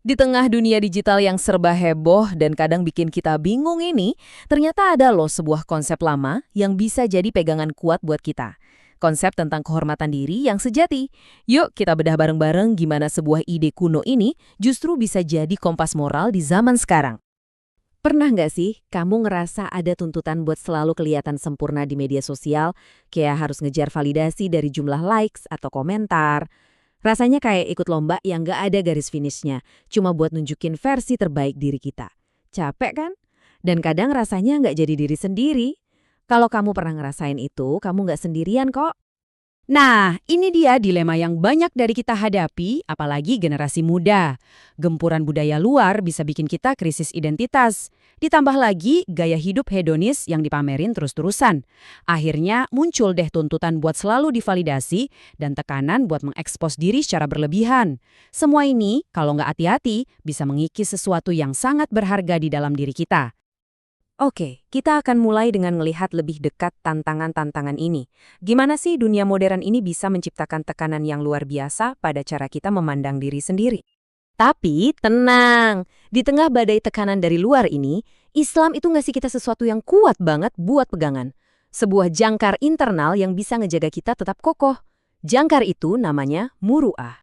Di tengah dunia digital yang serba heboh dan kadang bikin kita bingung ini, ternyata ada loh sebuah konsep lama yang bisa jadi pegangan kuat buat kita. Konsep tentang kehormatan diri yang sejati. Yuk kita bedah bareng-bareng gimana sebuah ide kuno ini justru bisa jadi kompas moral di zaman sekarang. Pernah nggak sih kamu ngerasa ada tuntutan buat selalu kelihatan sempurna di media sosial, kayak harus ngejar validasi dari jumlah likes atau komentar? Rasanya kayak ikut lomba yang nggak ada garis finishnya, cuma buat nunjukin versi terbaik diri kita. Capek kan? Dan kadang rasanya nggak jadi diri sendiri. Kalau kamu pernah ngerasain itu, kamu nggak sendirian kok. Nah, ini dia dilema yang banyak dari kita hadapi, apalagi generasi muda. Gempuran budaya luar bisa bikin kita krisis identitas. Ditambah lagi gaya hidup hedonis yang dipamerin terus-terusan. Akhirnya muncul deh tuntutan buat selalu divalidasi dan tekanan buat mengekspos diri secara berlebihan. Semua ini, kalau nggak hati-hati, bisa mengikis sesuatu yang sangat berharga di dalam diri kita. Oke, kita akan mulai dengan melihat lebih dekat tantangan-tantangan ini. Gimana sih dunia modern ini bisa menciptakan tekanan yang luar biasa pada cara kita memandang diri sendiri? Tapi tenang, di tengah badai tekanan dari luar ini, Islam itu ngasih kita sesuatu yang kuat banget buat pegangan. Sebuah jangkar internal yang bisa ngejaga kita tetap kokoh. Jangkar itu namanya muru'ah.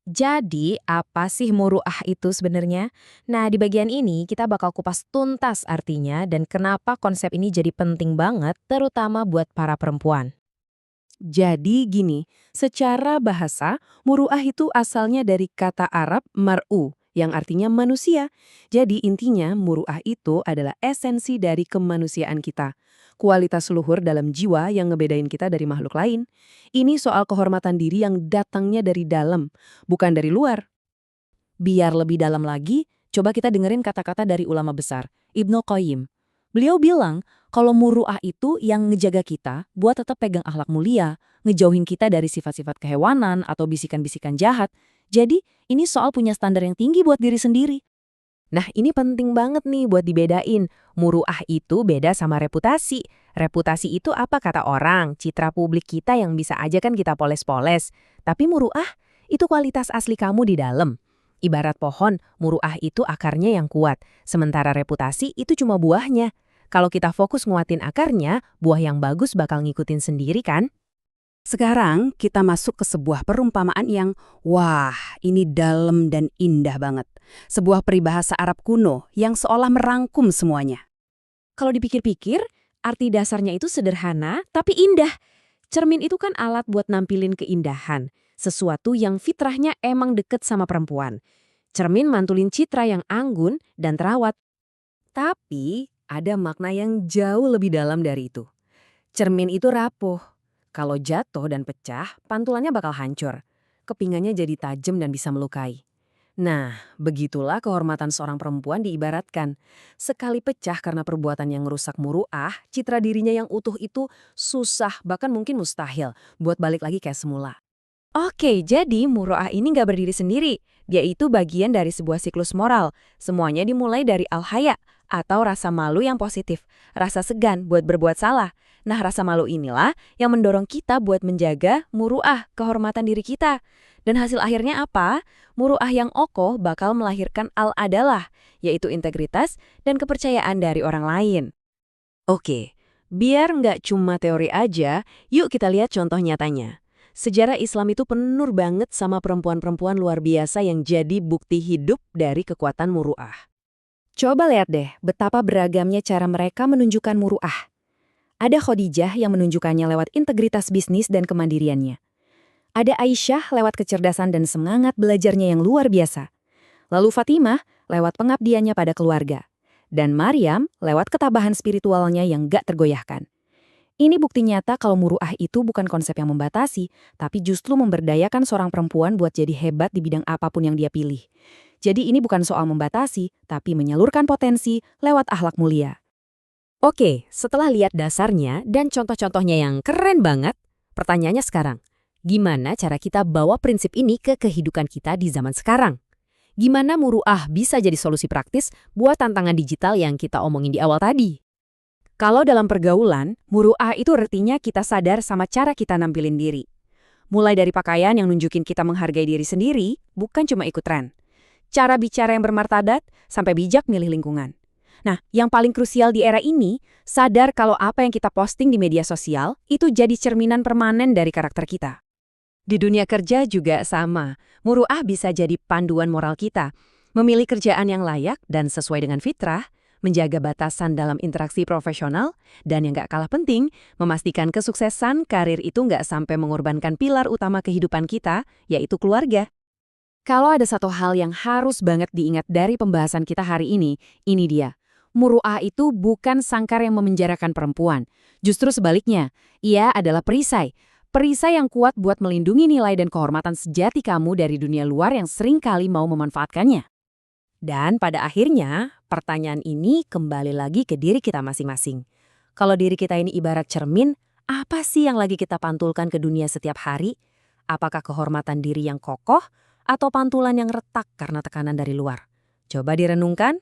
Jadi, apa sih muru'ah itu sebenarnya? Nah, di bagian ini kita bakal kupas tuntas artinya dan kenapa konsep ini jadi penting banget, terutama buat para perempuan. Jadi gini, secara bahasa, muru'ah itu asalnya dari kata Arab mar'u, yang artinya manusia. Jadi intinya muru'ah itu adalah esensi dari kemanusiaan kita. Kualitas luhur dalam jiwa yang ngebedain kita dari makhluk lain. Ini soal kehormatan diri yang datangnya dari dalam, bukan dari luar. Biar lebih dalam lagi, coba kita dengerin kata-kata dari ulama besar, Ibnu Qayyim. Beliau bilang, kalau muru'ah itu yang ngejaga kita buat tetap pegang akhlak mulia, ngejauhin kita dari sifat-sifat kehewanan atau bisikan-bisikan jahat. Jadi, ini soal punya standar yang tinggi buat diri sendiri. Nah, ini penting banget nih buat dibedain. Muru'ah itu beda sama reputasi. Reputasi itu apa kata orang? Citra publik kita yang bisa aja kan kita poles-poles. Tapi muru'ah itu kualitas asli kamu di dalam. Ibarat pohon, muru'ah itu akarnya yang kuat. Sementara reputasi itu cuma buahnya. Kalau kita fokus nguatin akarnya, buah yang bagus bakal ngikutin sendiri kan? Sekarang kita masuk ke sebuah perumpamaan yang, wah, ini dalam dan indah banget. Sebuah peribahasa Arab kuno yang seolah merangkum semuanya. Kalau dipikir-pikir, arti dasarnya itu sederhana tapi indah. Cermin itu kan alat buat nampilin keindahan. Sesuatu yang fitrahnya emang deket sama perempuan. Cermin mantulin citra yang anggun dan terawat. Tapi ada makna yang jauh lebih dalam dari itu. Cermin itu rapuh. Kalau jatuh dan pecah, pantulannya bakal hancur. Kepingannya jadi tajam dan bisa melukai. Nah, begitulah kehormatan seorang perempuan diibaratkan. Sekali pecah karena perbuatan yang merusak muru'ah, citra dirinya yang utuh itu susah, bahkan mungkin mustahil, buat balik lagi kayak semula. Oke, jadi muru'ah ini nggak berdiri sendiri. Dia itu bagian dari sebuah siklus moral. Semuanya dimulai dari al-haya, atau rasa malu yang positif. Rasa segan buat berbuat salah. Nah, rasa malu inilah yang mendorong kita buat menjaga muru'ah, kehormatan diri kita. Dan hasil akhirnya apa? Muru'ah yang kokoh bakal melahirkan al-adalah, yaitu integritas dan kepercayaan dari orang lain. Oke, biar nggak cuma teori aja, yuk kita lihat contoh nyatanya. Sejarah Islam itu penuh banget sama perempuan-perempuan luar biasa yang jadi bukti hidup dari kekuatan muru'ah. Coba lihat deh betapa beragamnya cara mereka menunjukkan muru'ah. Ada Khadijah yang menunjukkannya lewat integritas bisnis dan kemandiriannya. Ada Aisyah lewat kecerdasan dan semangat belajarnya yang luar biasa. Lalu Fatimah lewat pengabdiannya pada keluarga. Dan Maryam lewat ketabahan spiritualnya yang gak tergoyahkan. Ini bukti nyata kalau muru'ah itu bukan konsep yang membatasi, tapi justru memberdayakan seorang perempuan buat jadi hebat di bidang apapun yang dia pilih. Jadi ini bukan soal membatasi, tapi menyalurkan potensi lewat akhlak mulia. Oke, setelah lihat dasarnya dan contoh-contohnya yang keren banget, pertanyaannya sekarang, gimana cara kita bawa prinsip ini ke kehidupan kita di zaman sekarang? Gimana muru'ah bisa jadi solusi praktis buat tantangan digital yang kita omongin di awal tadi? Kalau dalam pergaulan, muru'ah itu artinya kita sadar sama cara kita nampilin diri. Mulai dari pakaian yang nunjukin kita menghargai diri sendiri, bukan cuma ikut tren. cara bicara yang bermartabat, sampai bijak milih lingkungan. Nah, yang paling krusial di era ini, sadar kalau apa yang kita posting di media sosial itu jadi cerminan permanen dari karakter kita. Di dunia kerja juga sama. Muruah bisa jadi panduan moral kita. Memilih kerjaan yang layak dan sesuai dengan fitrah, menjaga batasan dalam interaksi profesional, dan yang gak kalah penting, memastikan kesuksesan karir itu gak sampai mengorbankan pilar utama kehidupan kita, yaitu keluarga. Kalau ada satu hal yang harus banget diingat dari pembahasan kita hari ini dia. Muru'ah itu bukan sangkar yang memenjarakan perempuan. Justru sebaliknya, ia adalah perisai. Perisai yang kuat buat melindungi nilai dan kehormatan sejati kamu dari dunia luar yang seringkali mau memanfaatkannya. Dan pada akhirnya, pertanyaan ini kembali lagi ke diri kita masing-masing. Kalau diri kita ini ibarat cermin, apa sih yang lagi kita pantulkan ke dunia setiap hari? Apakah kehormatan diri yang kokoh atau pantulan yang retak karena tekanan dari luar? Coba direnungkan.